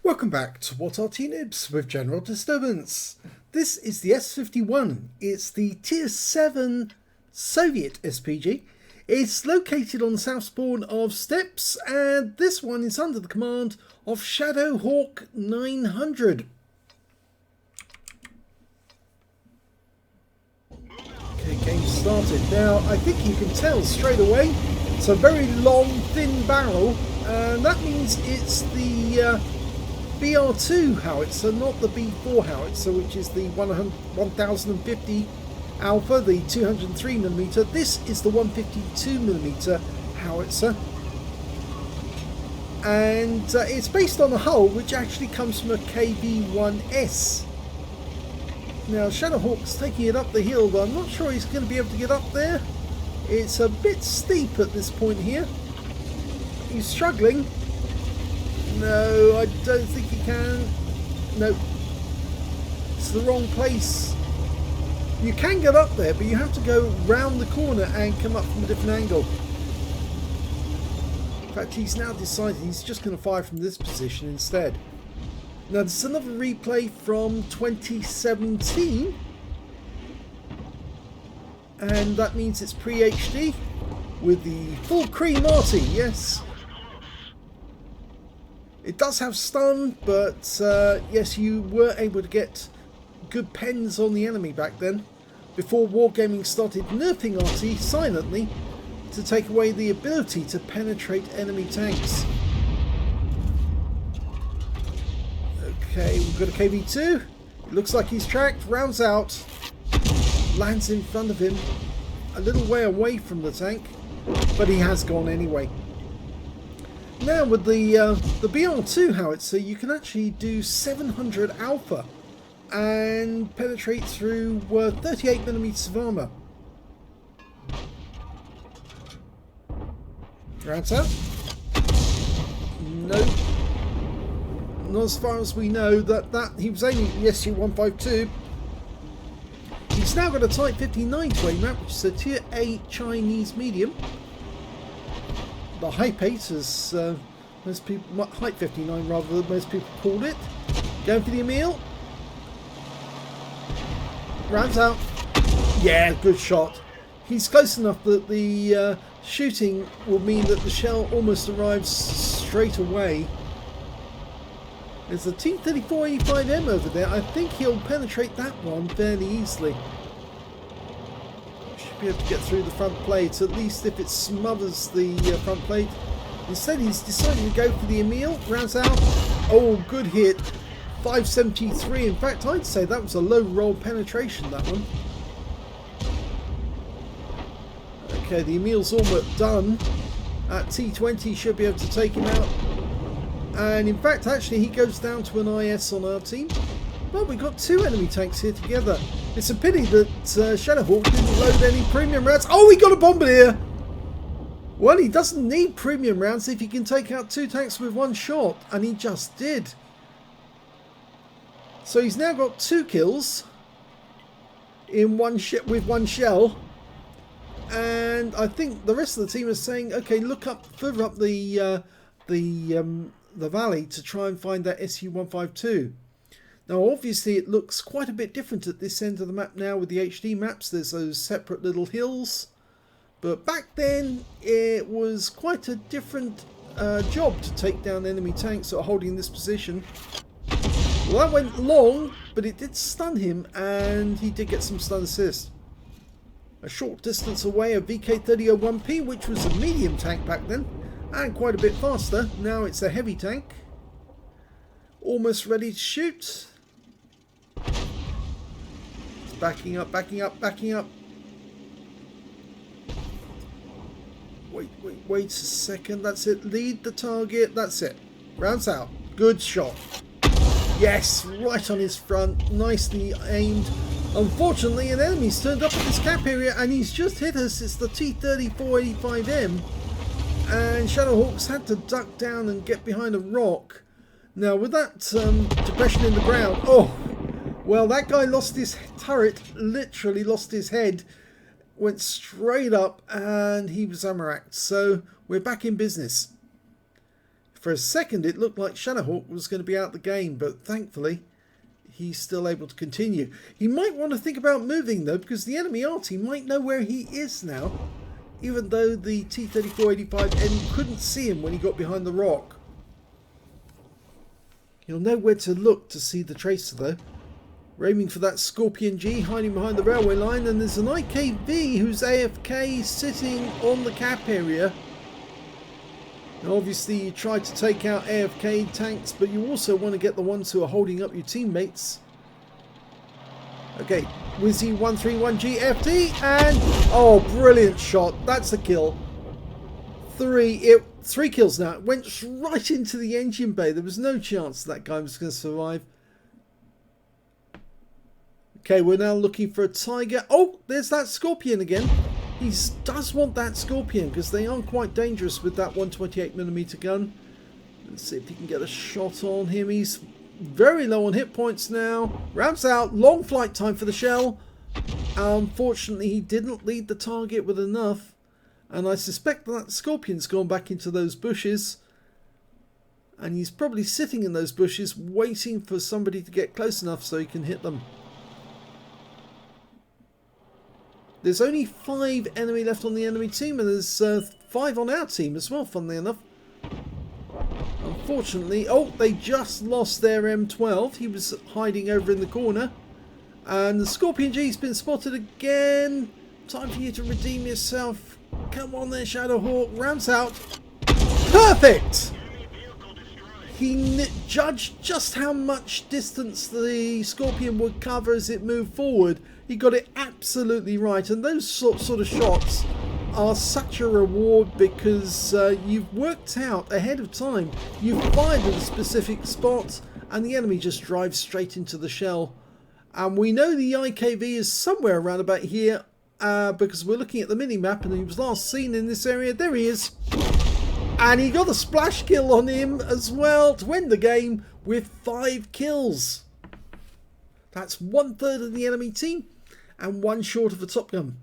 Welcome back to What Arty Noobs with General Disturbance. This is the S-51. It's the Tier 7 Soviet SPG. It's located on the south spawn of Steppes, and this one is under the command of Shadowhawk 900. Okay, game started. Now, I think you can tell straight away, it's a very long, thin barrel, and that means it's the BR2 howitzer, not the B4 howitzer, which is the 1050 Alpha, the 203mm. This is the 152mm howitzer, and it's based on a hull which actually comes from a KV-1S. Now Shadowhawk's taking it up the hill, but I'm not sure he's going to be able to get up there. It's a bit steep at this point here. He's struggling. No, I don't think he can. No, it's the wrong place. You can get up there, but you have to go round the corner and come up from a different angle. In fact, he's now decided he's just going to fire from this position instead. Now, there's another replay from 2017, and that means it's pre-HD with the full cream Arty, yes. It does have stun, but yes, you were able to get good pens on the enemy back then, before Wargaming started nerfing Arty silently to take away the ability to penetrate enemy tanks. Okay, we've got a KV-2. It looks like he's tracked, rounds out, lands in front of him, a little way away from the tank, but he has gone anyway. Now with the BR2 howitzer, you can actually do 700 Alpha and penetrate through 38mm of armour. Rounds out. No. Not as far as we know. That he was aiming at the SU-152. He's now got a Type 59 to aim at, which is a Tier 8 Chinese medium. The Hype 8, as most people, Hype 59 rather than most people called it. Going for the Emil. Rounds out. Yeah, good shot. He's close enough that the shooting will mean that the shell almost arrives straight away. There's a T-3485M over there. I think he'll penetrate that one fairly easily. Should be able to get through the front plate, at least if it smothers the front plate. Instead, he's decided to go for the Emil. Rounds out. Oh, good hit. 573. In fact, I'd say that was a low roll penetration, that one. Okay, the Emil's almost done. At T20, should be able to take him out. And in fact, actually, he goes down to an IS on our team. Well, we've got two enemy tanks here together. It's a pity that Shadowhawk didn't load any premium rounds. Oh, he got a bombardier! Well, he doesn't need premium rounds if he can take out two tanks with one shot. And he just did. So he's now got 2 kills in with one shell. And I think the rest of the team is saying, okay, look up further up the valley to try and find that SU-152. Now obviously it looks quite a bit different at this end of the map now with the HD maps. There's those separate little hills, but back then it was quite a different job to take down enemy tanks that are holding this position. Well, that went long, but it did stun him, and he did get some stun assist. A short distance away, a VK3001P, which was a medium tank back then, and quite a bit faster. Now it's a heavy tank. Almost ready to shoot. It's backing up, backing up, backing up. Wait a second. That's it. Lead the target. That's it. Rounds out. Good shot. Yes, right on his front. Nicely aimed. Unfortunately, an enemy's turned up at this cap area, and he's just hit us. It's the T-3485M. And Shadowhawk's had to duck down and get behind a rock. Now with that depression in the ground, oh, well, that guy lost his turret, literally lost his head, went straight up, and he was amaracked. So we're back in business. For a second, it looked like Shadowhawk was going to be out the game, but thankfully, he's still able to continue. He might want to think about moving, though, because the enemy Arty might know where he is now, even though the T-3485M couldn't see him when he got behind the rock. He'll know where to look to see the tracer, though. We're aiming for that Scorpion G, hiding behind the railway line, and there's an IKV who's AFK sitting on the cap area. Now obviously you try to take out AFK tanks, but you also want to get the ones who are holding up your teammates. Okay, Wizzy 131G FD, and oh, brilliant shot. That's a kill. Three kills now. It went right into the engine bay. There was no chance that guy was going to survive. Okay, we're now looking for a Tiger. Oh, there's that Scorpion again. He does want that Scorpion because they are quite dangerous with that 128mm gun. Let's see if he can get a shot on him. He's very low on hit points now. Ramps out. Long flight time for the shell. Unfortunately, he didn't lead the target with enough. And I suspect that Scorpion's gone back into those bushes. And he's probably sitting in those bushes waiting for somebody to get close enough so he can hit them. There's only 5 enemy left on the enemy team, and there's 5 on our team as well, funnily enough. Unfortunately, oh, they just lost their M12. He was hiding over in the corner. And the Scorpion G's been spotted again. Time for you to redeem yourself. Come on there, Shadowhawk. Ramps out. Perfect! He judged just how much distance the Scorpion would cover as it moved forward. He got it absolutely right, and those sort of shots are such a reward because you've worked out ahead of time. You've fired at a specific spot and the enemy just drives straight into the shell. And we know the IKV is somewhere around about here because we're looking at the mini-map, and he was last seen in this area. There he is. And he got a splash kill on him as well to win the game with 5 kills. That's 1/3 of the enemy team and 1 short of a Top Gun.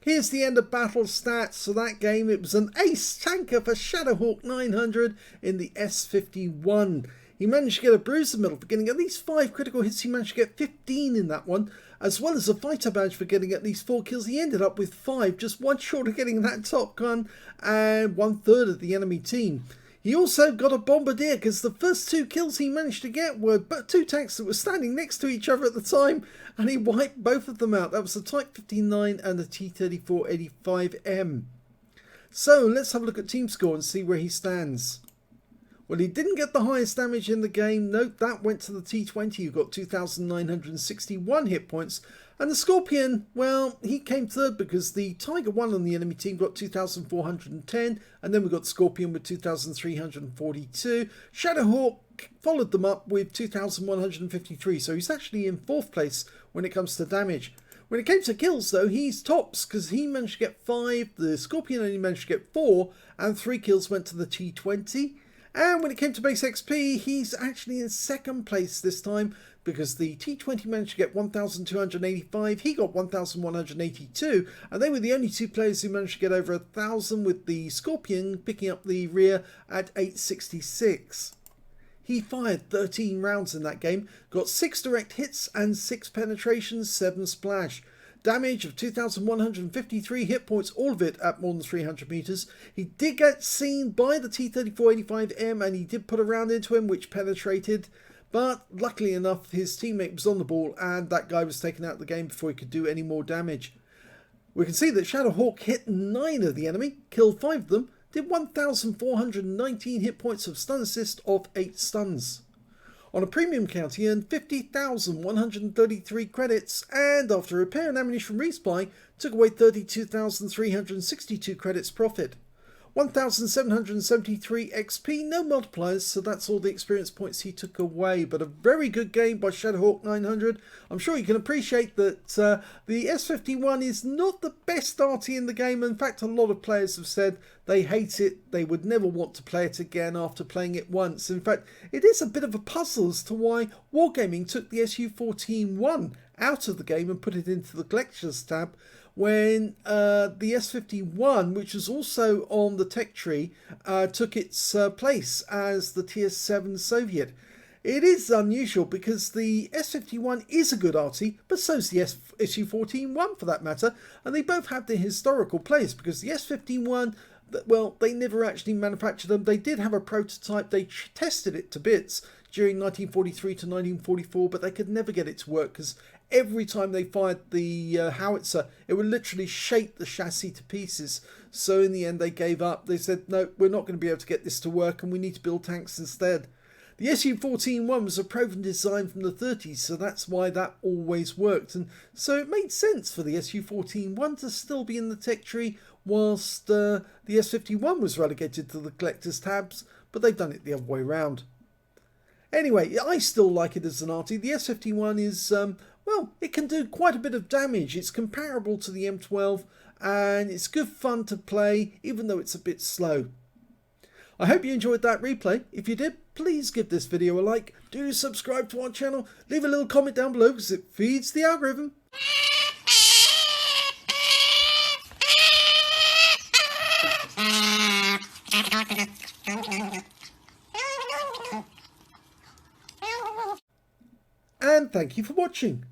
Here's the end of battle stats for that game. It was an ace tanker for Shadowhawk 900 in the S-51. He managed to get a bruiser medal for getting at least 5 critical hits. He managed to get 15 in that one, as well as a fighter badge for getting at least 4 kills. He ended up with 5, just 1 short of getting that Top Gun and 1/3 of the enemy team. He also got a bombardier because the first 2 kills he managed to get were 2 tanks that were standing next to each other at the time, and he wiped both of them out. That was the Type 59 and the T-3485M. So let's have a look at team score and see where he stands. Well, he didn't get the highest damage in the game. Note that went to the T-20, who got 2,961 hit points. And the Scorpion, well, he came third because the Tiger 1 on the enemy team got 2,410. And then we got Scorpion with 2,342. Shadowhawk followed them up with 2,153. So he's actually in 4th place when it comes to damage. When it came to kills, though, he's tops because he managed to get 5. The Scorpion only managed to get 4. And 3 kills went to the T-20. And when it came to base XP, he's actually in 2nd place this time because the T-20 managed to get 1,285, he got 1,182, and they were the only 2 players who managed to get over 1,000, with the Scorpion picking up the rear at 866. He fired 13 rounds in that game, got 6 direct hits and 6 penetrations, 7 splash. Damage of 2,153 hit points, all of it at more than 300 meters. He did get seen by the T-3485M and he did put a round into him which penetrated, but luckily enough his teammate was on the ball and that guy was taken out of the game before he could do any more damage. We can see that Shadowhawk hit 9 of the enemy, killed 5 of them, did 1,419 hit points of stun assist of 8 stuns. On a premium count, he earned 50,133 credits, and after repair and ammunition resupply, took away 32,362 credits profit. 1,773 XP, no multipliers, so that's all the experience points he took away. But a very good game by Shadowhawk 900. I'm sure you can appreciate that the S-51 is not the best Arty in the game. In fact, a lot of players have said they hate it. They would never want to play it again after playing it once. In fact, it is a bit of a puzzle as to why Wargaming took the SU-14-1 out of the game and put it into the collectors tab, when the S-51, which was also on the tech tree, took its place as the Tier 7 Soviet. It is unusual because the S-51 is a good Arty, but so is the SU-14-1 for that matter, and they both have their historical place because the S-51, well, they never actually manufactured them. They did have a prototype. They tested it to bits during 1943 to 1944, but they could never get it to work because every time they fired the howitzer, it would literally shake the chassis to pieces. So in the end, they gave up. They said, no, we're not going to be able to get this to work, and we need to build tanks instead. The SU-14-1 was a proven design from the 30s, so that's why that always worked. And so it made sense for the SU-14-1 to still be in the tech tree, whilst the S-51 was relegated to the collector's tabs, but they've done it the other way around. Anyway, I still like it as an Arty. The S-51 is, well, it can do quite a bit of damage. It's comparable to the M12, and it's good fun to play, even though it's a bit slow. I hope you enjoyed that replay. If you did, please give this video a like. Do subscribe to our channel. Leave a little comment down below because it feeds the algorithm. And thank you for watching.